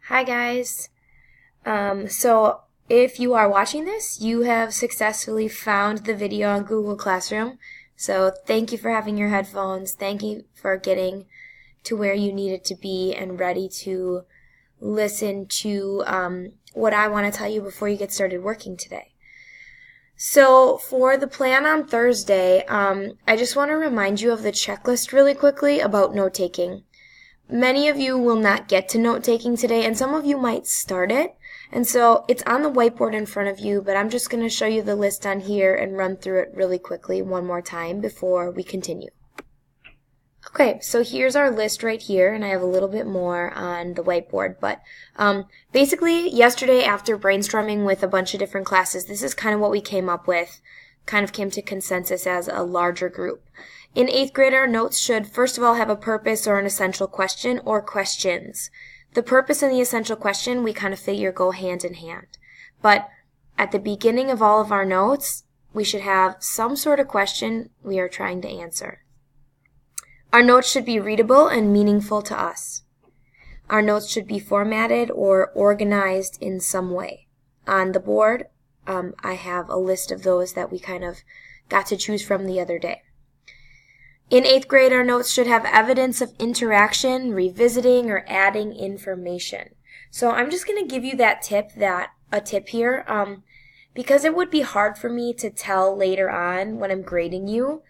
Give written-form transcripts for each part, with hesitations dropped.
Hi guys. So if you are watching this, you have successfully found the video on Google Classroom. So thank you for having your headphones. Thank you for getting to where you needed to be and ready to listen to what I want to tell you before you get started working today. So for the plan on Thursday, I just want to remind you of the checklist really quickly about note-taking. Many of you will not get to note-taking today, and some of you might start it. And so it's on the whiteboard in front of you, but I'm just going to show you the list on here and run through it really quickly one more time before we continue. Okay, so here's our list right here, and I have a little bit more on the whiteboard. But basically, yesterday after brainstorming with a bunch of different classes, this is kind of what we came up with, kind of came to consensus as a larger group. In 8th grade, our notes should first of all have a purpose or an essential question or questions. The purpose and the essential question we kind of figure go hand in hand. But at the beginning of all of our notes, we should have some sort of question we are trying to answer. Our notes should be readable and meaningful to us. Our notes should be formatted or organized in some way. On the board, I have a list of those that we kind of got to choose from the other day. In 8th grade, our notes should have evidence of interaction, revisiting, or adding information. So I'm just going to give you a tip here, because it would be hard for me to tell later on when I'm grading you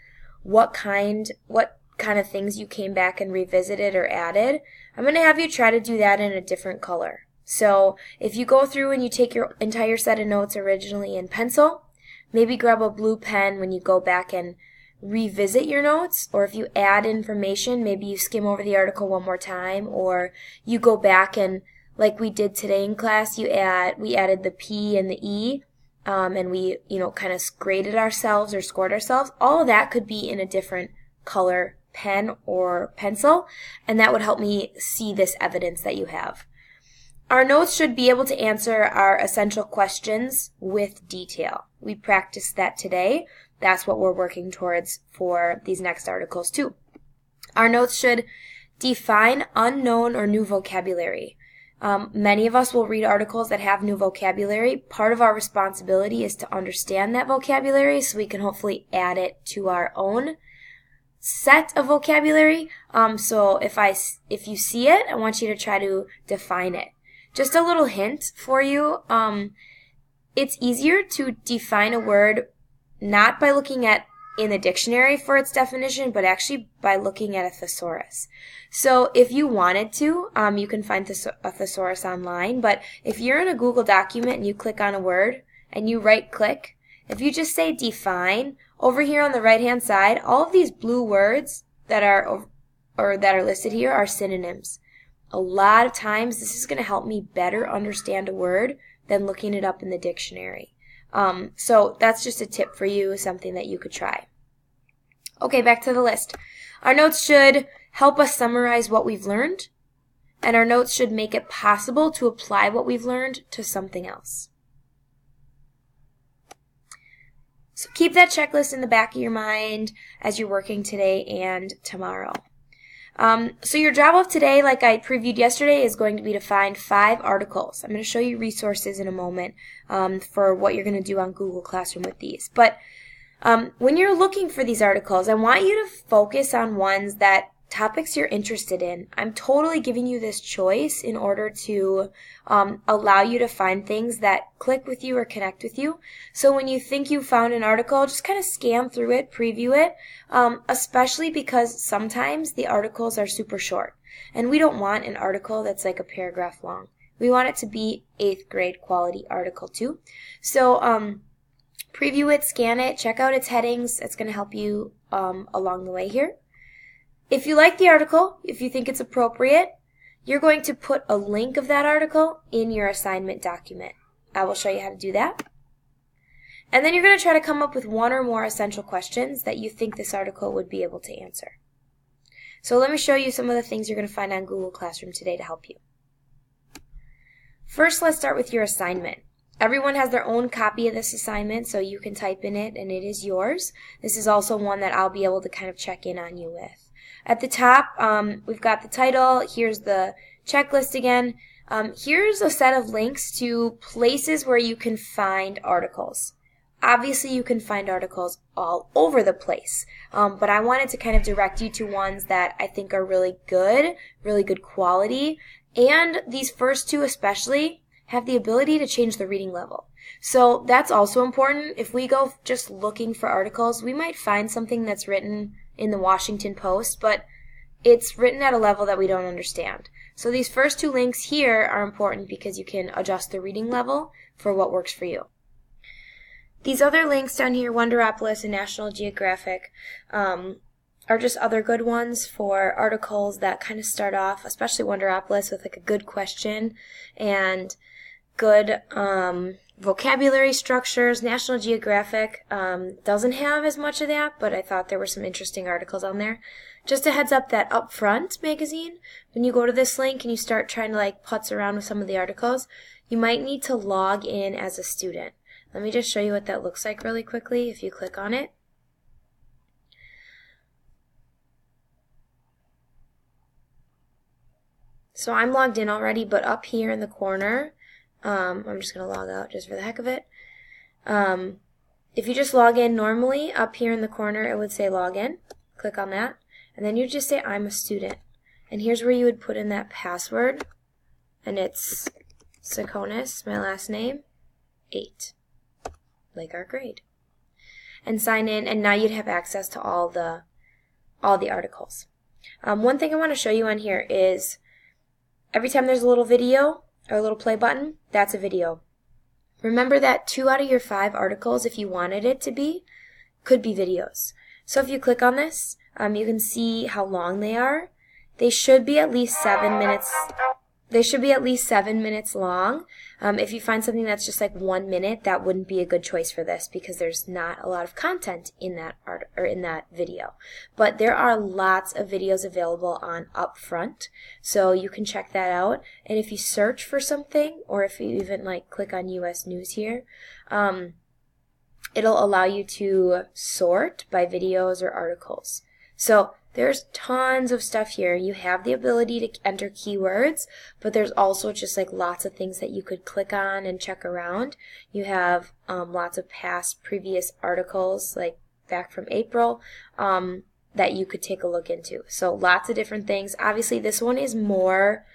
what kind of things you came back and revisited or added. I'm going to have you try to do that in a different color. So if you go through and you take your entire set of notes originally in pencil, maybe grab a blue pen when you go back and revisit your notes, or if you add information, maybe you skim over the article one more time, or you go back and, like we did today in class, we added the P and the E, and we, kind of graded ourselves or scored ourselves. All of that could be in a different color pen or pencil, and that would help me see this evidence that you have. Our notes should be able to answer our essential questions with detail. We practiced that today. That's what we're working towards for these next articles too. Our notes should define unknown or new vocabulary. Many of us will read articles that have new vocabulary. Part of our responsibility is to understand that vocabulary so we can hopefully add it to our own set of vocabulary. So if you see it, I want you to try to define it. Just a little hint for you. It's easier to define a word not by looking in the dictionary for its definition, but actually by looking at a thesaurus. So if you wanted to, you can find a thesaurus online, but if you're in a Google document and you click on a word and you right-click, if you just say define, over here on the right-hand side, all of these blue words that are listed here are synonyms. A lot of times this is going to help me better understand a word than looking it up in the dictionary. So that's just a tip for you, something that you could try. Okay, back to the list. Our notes should help us summarize what we've learned, and our notes should make it possible to apply what we've learned to something else. So keep that checklist in the back of your mind as you're working today and tomorrow. So your job of today, like I previewed yesterday, is going to be to find 5 articles. I'm going to show you resources in a moment for what you're going to do on Google Classroom with these. But when you're looking for these articles, I want you to focus on topics you're interested in. I'm totally giving you this choice in order to allow you to find things that click with you or connect with you. So when you think you found an article, just kind of scan through it, preview it, especially because sometimes the articles are super short. And we don't want an article that's like a paragraph long. We want it to be 8th grade quality article too. So preview it, scan it, check out its headings. It's going to help you along the way here. If you like the article, if you think it's appropriate, you're going to put a link of that article in your assignment document. I will show you how to do that. And then you're going to try to come up with 1 or more essential questions that you think this article would be able to answer. So let me show you some of the things you're going to find on Google Classroom today to help you. First, let's start with your assignment. Everyone has their own copy of this assignment, so you can type in it and it is yours. This is also one that I'll be able to kind of check in on you with. At the top, we've got the title. Here's the checklist again. Here's a set of links to places where you can find articles. Obviously, you can find articles all over the place, but I wanted to kind of direct you to ones that I think are really good quality, and these first two especially have the ability to change the reading level. So that's also important. If we go just looking for articles, we might find something that's written in the Washington Post, but it's written at a level that we don't understand. So these first two links here are important because you can adjust the reading level for what works for you. These other links down here, Wonderopolis and National Geographic, are just other good ones for articles that kind of start off, especially Wonderopolis, with like a good question and good vocabulary structures. National Geographic doesn't have as much of that, but I thought there were some interesting articles on there. Just a heads up that Up Front magazine, when you go to this link and you start trying to like putz around with some of the articles, you might need to log in as a student. Let me just show you what that looks like really quickly if you click on it. So I'm logged in already, but up here in the corner, I'm just going to log out just for the heck of it. If you just log in normally, up here in the corner it would say login. Click on that. And then you just say I'm a student. And here's where you would put in that password. And it's Sakonis, my last name, 8. Like our grade. And sign in, and now you'd have access to all the articles. One thing I want to show you on here is every time there's a little video or a little play button, that's a video. Remember that 2 out of your 5 articles, if you wanted it to be, could be videos. So if you click on this, you can see how long they are. They should be at least 7 minutes. They should be at least 7 minutes long. If you find something that's just like 1 minute, that wouldn't be a good choice for this because there's not a lot of content in that art or in that video. But there are lots of videos available on Upfront, so you can check that out. And if you search for something, or if you even like click on U.S. News here, it'll allow you to sort by videos or articles. So there's tons of stuff here. You have the ability to enter keywords, but there's also just like lots of things that you could click on and check around. You have lots of previous articles, like back from April, that you could take a look into. So lots of different things. Obviously, this one is more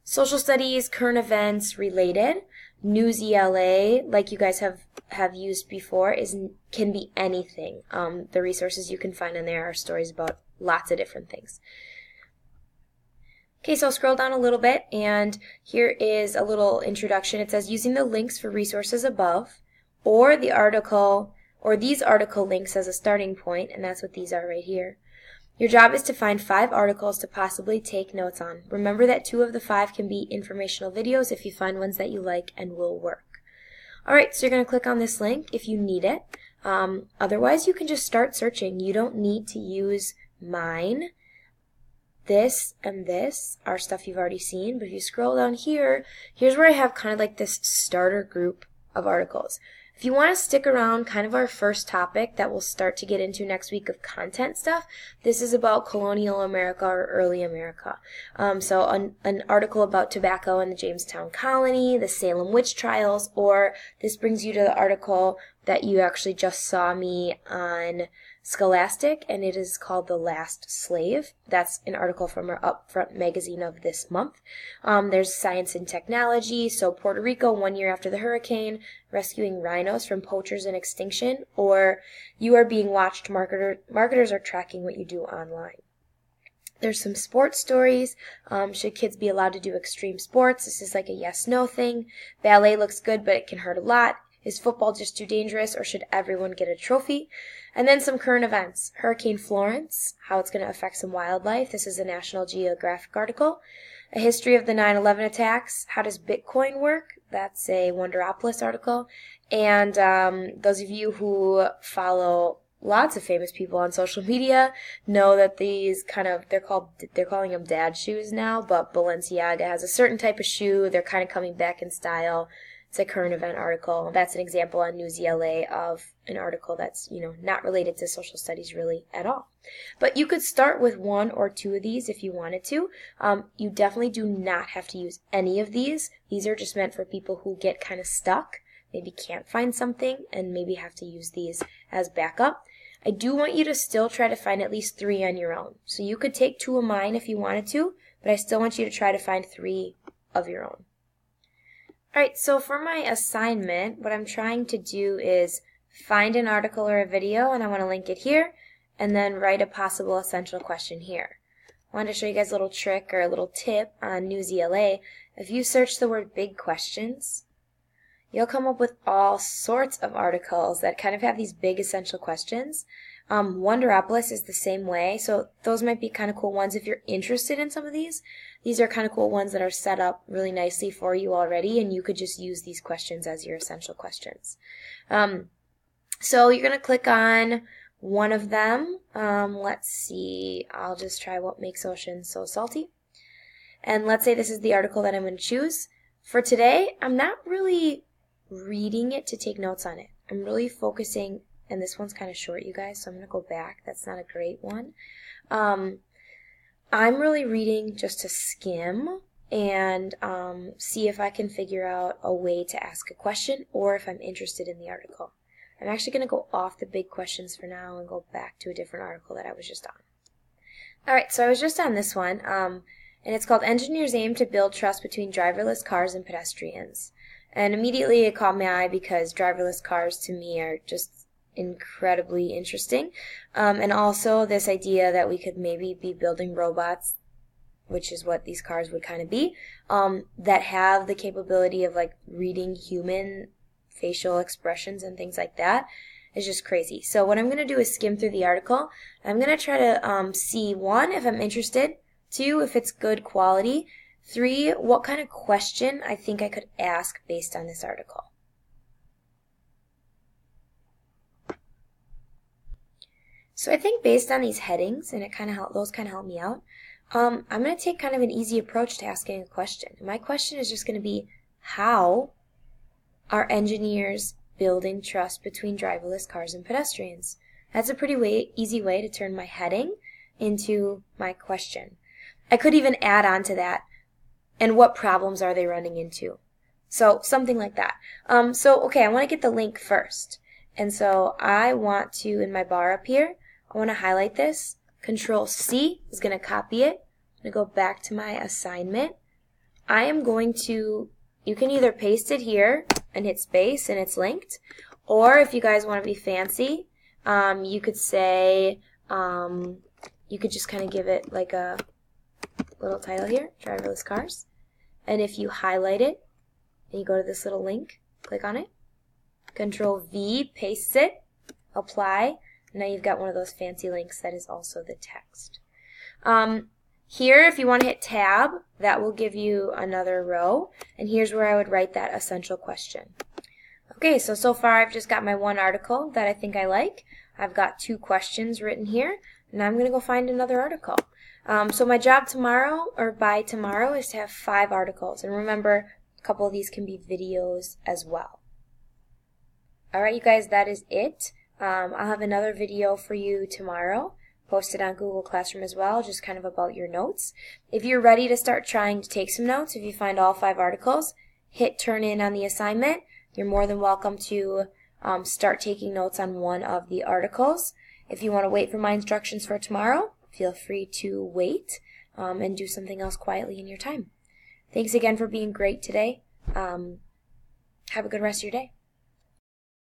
social studies, current events related. News ELA, like you guys have used before, can be anything. The resources you can find in there are stories about lots of different things. Okay, so I'll scroll down a little bit, and here is a little introduction. It says, using the links for resources above, or the article, or these article links as a starting point, and that's what these are right here. Your job is to find 5 articles to possibly take notes on. Remember that 2 of the 5 can be informational videos if you find ones that you like and will work. Alright, so you're going to click on this link if you need it. Otherwise, you can just start searching. You don't need to use mine. This and this are stuff you've already seen, but if you scroll down here, here's where I have kind of like this starter group of articles. If you want to stick around kind of our first topic that we'll start to get into next week of content stuff, this is about colonial America or early America. So an article about tobacco in the Jamestown colony, the Salem witch trials, or this brings you to the article that you actually just saw me on Scholastic, and it is called The Last Slave. That's an article from our Upfront magazine of this month. There's science and technology, so Puerto Rico 1 year after the hurricane, rescuing rhinos from poachers and extinction, or you are being watched, marketers are tracking what you do online. There's some sports stories. Should kids be allowed to do extreme sports? This is like a yes-no thing. Ballet looks good, but it can hurt a lot. Is football just too dangerous, or should everyone get a trophy? And then some current events. Hurricane Florence, how it's going to affect some wildlife. This is a National Geographic article. A history of the 9/11 attacks. How does Bitcoin work? That's a Wonderopolis article. And those of you who follow lots of famous people on social media know that these they're calling them dad shoes now, but Balenciaga has a certain type of shoe. They're kind of coming back in style. it's a current event article. That's an example on Newsela of an article that's, not related to social studies really at all. But you could start with one or two of these if you wanted to. You definitely do not have to use any of these. These are just meant for people who get kind of stuck, maybe can't find something, and maybe have to use these as backup. I do want you to still try to find at least 3 on your own. So you could take 2 of mine if you wanted to, but I still want you to try to find 3 of your own. Alright, so for my assignment, what I'm trying to do is find an article or a video, and I want to link it here, and then write a possible essential question here. I wanted to show you guys a little trick or a little tip on Newsela. If you search the word big questions, you'll come up with all sorts of articles that kind of have these big essential questions. Wonderopolis is the same way, so those might be kind of cool ones if you're interested in some of these. These are kind of cool ones that are set up really nicely for you already, and you could just use these questions as your essential questions. So you're going to click on one of them. Let's see, I'll just try what makes oceans so salty. And let's say this is the article that I'm going to choose. For today, I'm not really reading it to take notes on it. I'm really focusing, and this one's kind of short, you guys, so I'm going to go back. That's not a great one. I'm really reading just to skim and see if I can figure out a way to ask a question or if I'm interested in the article. I'm actually going to go off the big questions for now and go back to a different article that I was just on. Alright, so I was just on this one, and it's called Engineers Aim to Build Trust Between Driverless Cars and Pedestrians. And immediately it caught my eye because driverless cars to me are just incredibly interesting. And also this idea that we could maybe be building robots, which is what these cars would kind of be, that have the capability of like reading human facial expressions and things like that is just crazy. So what I'm going to do is skim through the article. I'm going to try to see, 1, if I'm interested, 2, if it's good quality, 3, what kind of question I think I could ask based on this article. So I think based on these headings, and those kind of help me out, I'm going to take kind of an easy approach to asking a question. My question is just going to be, how are engineers building trust between driverless cars and pedestrians? That's a pretty easy way to turn my heading into my question. I could even add on to that, and what problems are they running into? So something like that. Okay, I want to get the link first. And so I want to, in my bar up here, I want to highlight this. Control-C is going to copy it. I'm going to go back to my assignment. I am going to, you can either paste it here and hit space and it's linked, or if you guys want to be fancy, you could say, you could just kind of give it like a little title here, driverless cars. And if you highlight it and you go to this little link, click on it, Control-V, paste it, apply. Now you've got one of those fancy links that is also the text. Here, if you want to hit Tab, that will give you another row. And here's where I would write that essential question. Okay, so far I've just got my 1 article that I think I like. I've got 2 questions written here, and I'm going to go find another article. So my job tomorrow, or by tomorrow, is to have 5 articles. And remember, a couple of these can be videos as well. Alright, you guys, that is it. I'll have another video for you tomorrow, posted on Google Classroom as well, just kind of about your notes. If you're ready to start trying to take some notes, if you find all 5 articles, hit turn in on the assignment. You're more than welcome to start taking notes on one of the articles. If you want to wait for my instructions for tomorrow, feel free to wait and do something else quietly in your time. Thanks again for being great today. Have a good rest of your day.